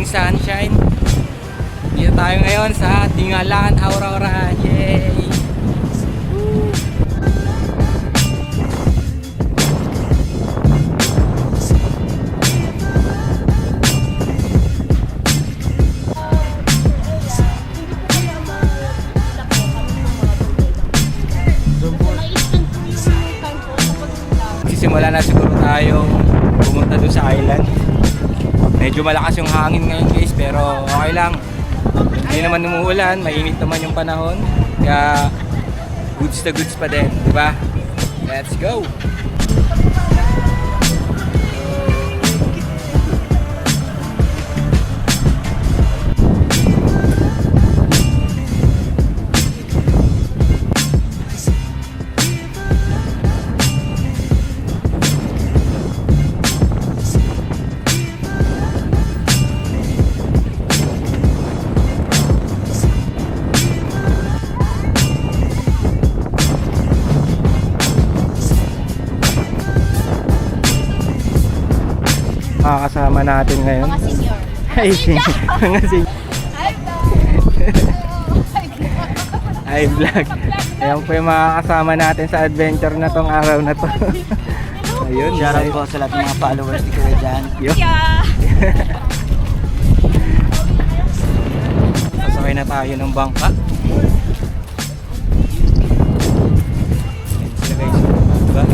amazing sunshine. Dito tayo ngayon sa Dingalan, Aurora. Yay! Simula na siguro tayong pumunta doon sa island. Medyo malakas yung hangin ngayon guys, pero okay lang. Hindi naman umuulan, mainit naman yung panahon. Kaya goods na goods pa din, di ba? Let's go! Kasama natin ngayon. Mga senior. Ay, mga senior. Hi vlog. Ayan po yung mga kasama natin sa adventure na tong araw na to. Ayun, shoutout po sa lahat ng mga followers ni Kuya Jan. Sasakay na tayo ng bangka. Ayan sila guys, diba?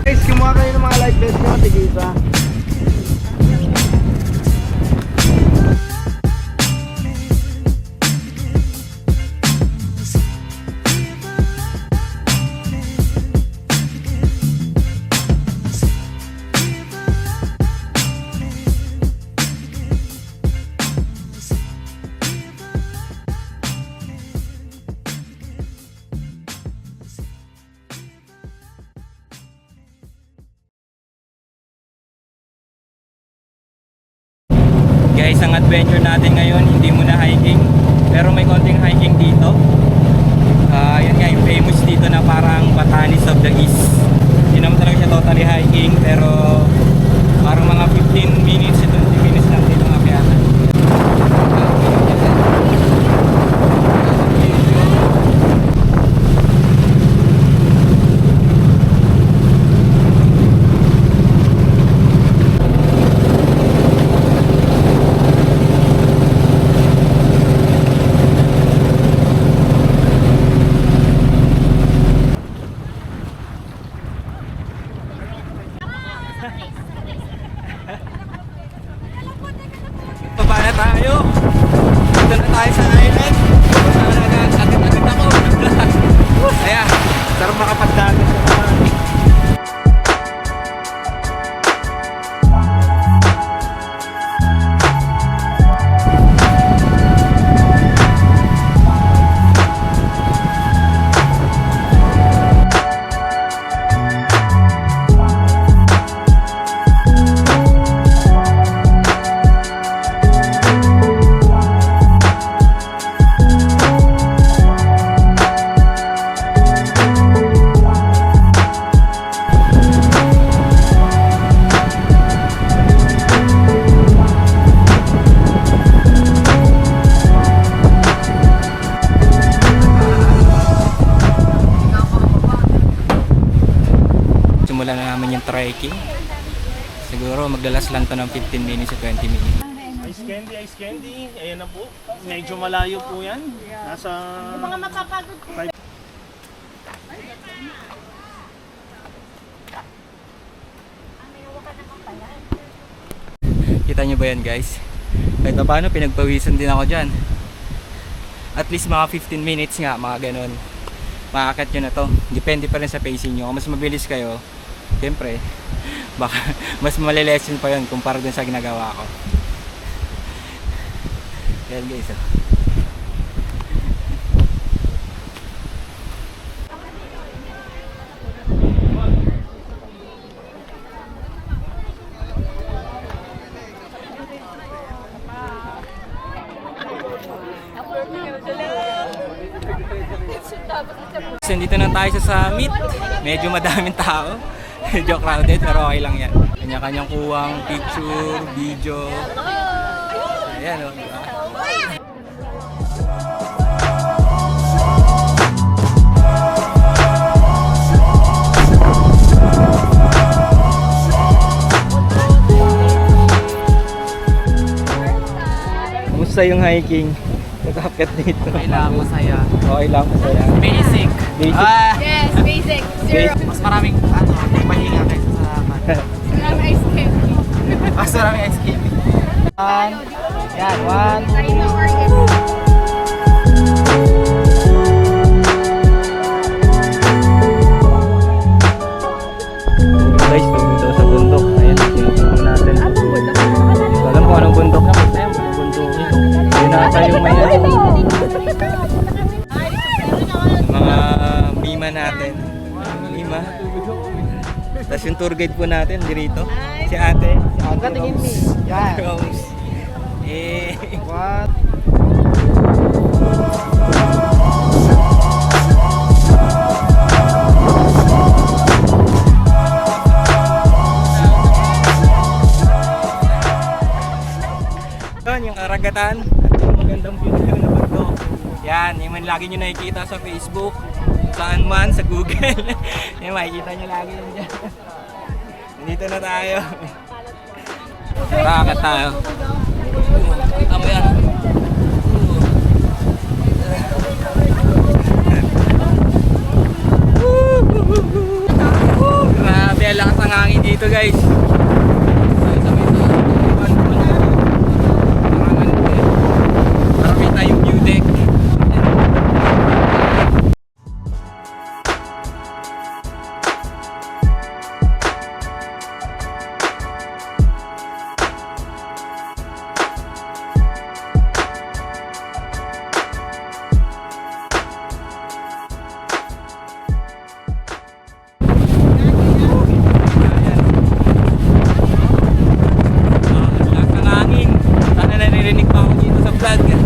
Guys, kumuha kayo ng mga life vest nyo, tigisa. Guys, ang adventure natin ngayon hindi muna hiking, pero may konting hiking dito. Yun nga yung famous dito na parang Batanes of the East. Hindi naman talaga siya totally hiking, pero parang mga 15 minutes to 20 minutes lang dito mga kayatan. Baba na tayo. Dito na tayo sa island. Agad-agad ako. Ayan, sarap makapagdagat sa naman. Simulan na namin yung trekking. Siguro magdalas lang to ng 15 minutes to 20 minutes. Ice candy. Ayan na po. Medyo malayo po yan. Nasa... Mga mapapagod po. Kita nyo ba yan guys? Kahit paano pinagpawisan din ako dyan. At least mga 15 minutes nga, mga ganun. Makakit nyo na to. Depende pa rin sa pacing nyo. Kung mas mabilis kayo, siyempre baka mas malilesen pa yun kumpara dun sa ginagawa ko. Yan guys, oh. nandito na tayo sa summit. Medyo madaming tao. Medyo crowded pero okay lang yan. Kanya-kanyang kuwang picture, video. Ayan o, diba? Kumusta yung hiking? Nag-akit dito. Okay lang, masaya. Okay lang, masaya. Basic. Basic. Yes, basic. Zero. Mas maraming pahinga kaysa sa mat. Sarap ice cream. Mas maraming ice cream. Yan, one. Tayo na organ. Guys, dito sa bundok. Ayan, sinusunod natin. Hindi ko alam kung anong bundok na. Basta yung bundok ito. Yun ata yung may mga mima natin. Mima. Tapos yung tour guide po natin, dirito. Si ate. Si ate Rose. Yan. Rose. Eh. What? Yun, yung karagatan. Magandang view na bundok. Yan, yung man lagi nyo nakikita sa Facebook. Saan man, sa Google. Yan, makikita nyo lagi yun dyan. Nandito na tayo. Tara, akat tayo. Kita mo yan. Grabe, ang lakas ng hangin dito guys. Marami tayong view deck. Lakas ng hangin. Sana naririnig pa ako dito sa vlog. Yun.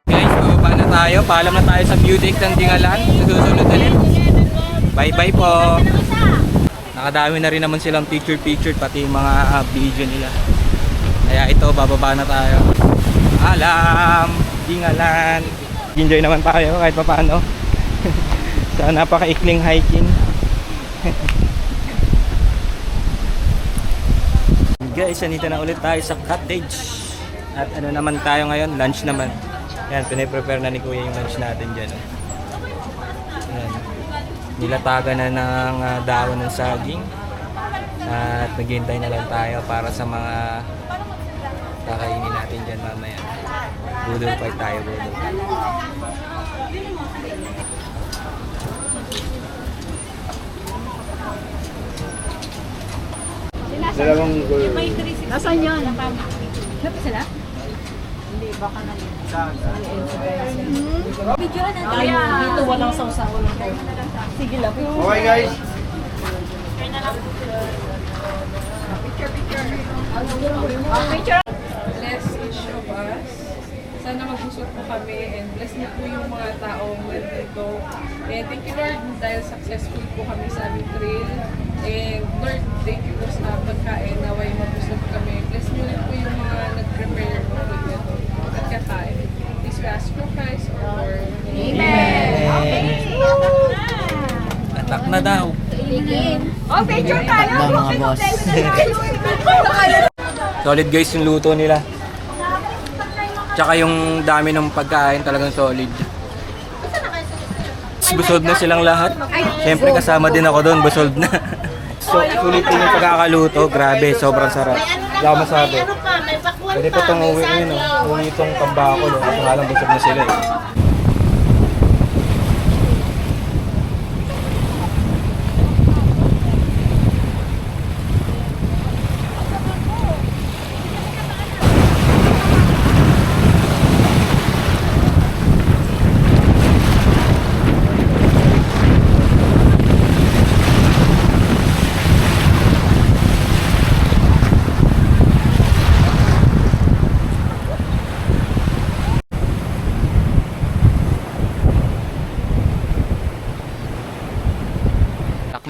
Guys, bababa na tayo. Paalam na tayo sa view deck ng Dingalan. Susunod ulit. Bye-bye po. Nakadami na rin naman silang picture-picture pati yung mga video nila. Kaya ito, bababa na tayo. Alam, Dingalan. Enjoy naman tayo kahit papaano. Sa napakaikling hiking. Guys, nandito na ulit tayo sa cottage. At ano naman tayo ngayon? Lunch naman. Yan, piniprepare na ni Kuya yung lunch natin dyan. Yan. Nilatagan na ng dahon ng saging. At naghihintay na lang tayo para sa mga kakainin natin dyan mamaya. Budol fight tayo, budol. Nasaan yun? Saan sila? Hindi, baka na yun. Video na natin. Dito walang sausaw. Sige lang. Okay guys. Picture. Bless each of us. Sana magbusog po kami and bless niyo po yung mga taong nandito. And thank you Lord dahil successful po kami sa aming trail. And Lord, thank you po sa pagkain. Naway mabusog kami. Bless niyo rin po yung mga nag-prepare po nito at kakain. Please we ask for Christ or Lord. Amen. Atak na daw. Oh, picture tayo. Mga boss. Solid guys yung luto nila. Tsaka yung dami ng pagkain talagang solid. Busog na silang lahat. Siyempre kasama din ako doon, busog na. So, sulit din yung pagkakaluto. Grabe, sobrang sarap. Wala akong masabi. Pwede pa itong uwi yun, uwi itong pambako. Kasi nga lang busog na sila eh.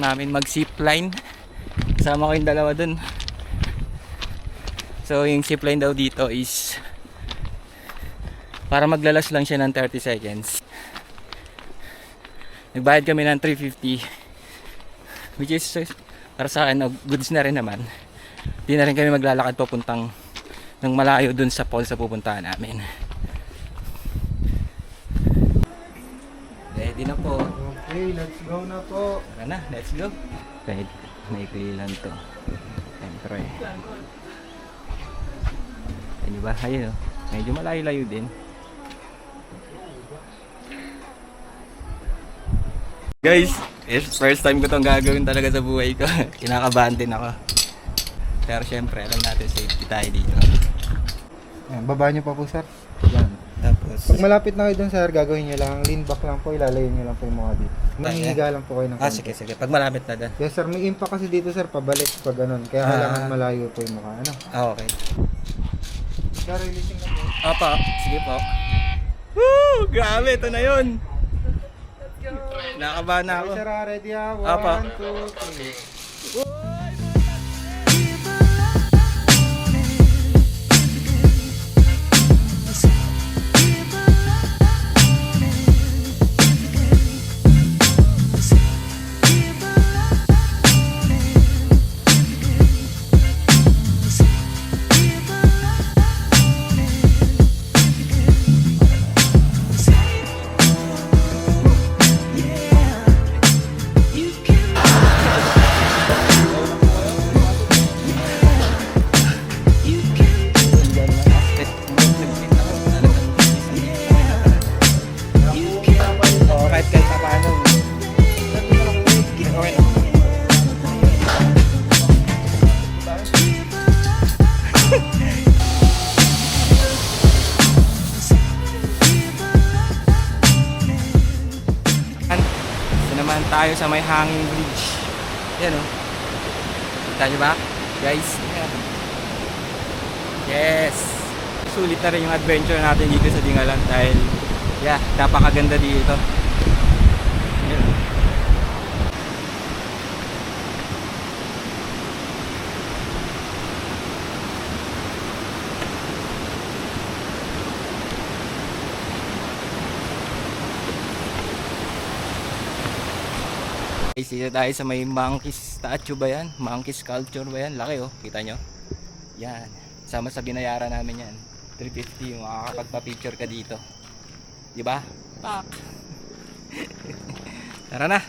namin mag zipline. Kasama ko yung dalawa dun. So yung zipline daw dito is para maglalas lang siya ng 30 seconds. Nagbayad kami ng 350, which is para sa akin goods na rin naman. Di na rin kami maglalakad papuntang ng malayo dun sa falls sa pupuntahan namin. Ready na po. Okay, let's go na po. Tara na, let's go. Kahit naikli lang to. Siyempre. Ayun ba? Ayun o. Medyo malayo-layo din. Guys, first time ko itong gagawin talaga sa buhay ko. Kinakabahan din ako. Pero syempre, alam natin safety tayo dito. Ayan, baba nyo pa po sir. Yan. Tapos, Pag malapit na kayo dun sir, gagawin nyo lang, lean back lang po, ilalayo nyo lang po yung mga dito. Mahihiga lang po kayo ng konti. sige. Pag malapit na doon. Yes sir, may impact kasi dito sir, pabalik pag ganun. Kaya kailangan malayo po yung mukha. Ano? Okay. Sir, releasing na po. Apa, sige po. Woo! Grabe, ito na yun. Nakabahan na ako. Okay sir, ready ha? Apa. 1, 2, 3. Kahit pa paano. Okay na. Ito naman tayo sa may hanging bridge. Yan o. Kita nyo ba? Guys. Yan. Yes. Sulit na rin yung adventure natin dito sa Dingalan dahil napakaganda dito. Yan. Guys, dito tayo sa may monkey statue ba yan? Monkey sculpture ba yan? Laki oh, kita nyo? Yan, sama sa binayaran namin yan. 350 yung makakapagpa-picture ka dito. Diba? Pak! Tara na!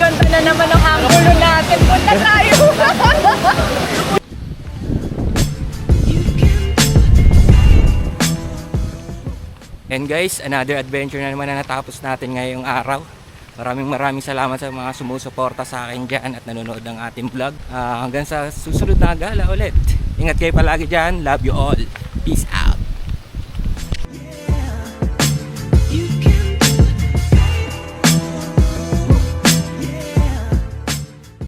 Ganda na naman ang angulo natin. Punta tayo. And guys, another adventure na naman na natapos natin ngayong araw. Maraming salamat sa mga sumusuporta sa akin dyan at nanonood ng ating vlog. Hanggang sa susunod na gala ulit. Ingat kayo palagi dyan. Love you all. Peace out.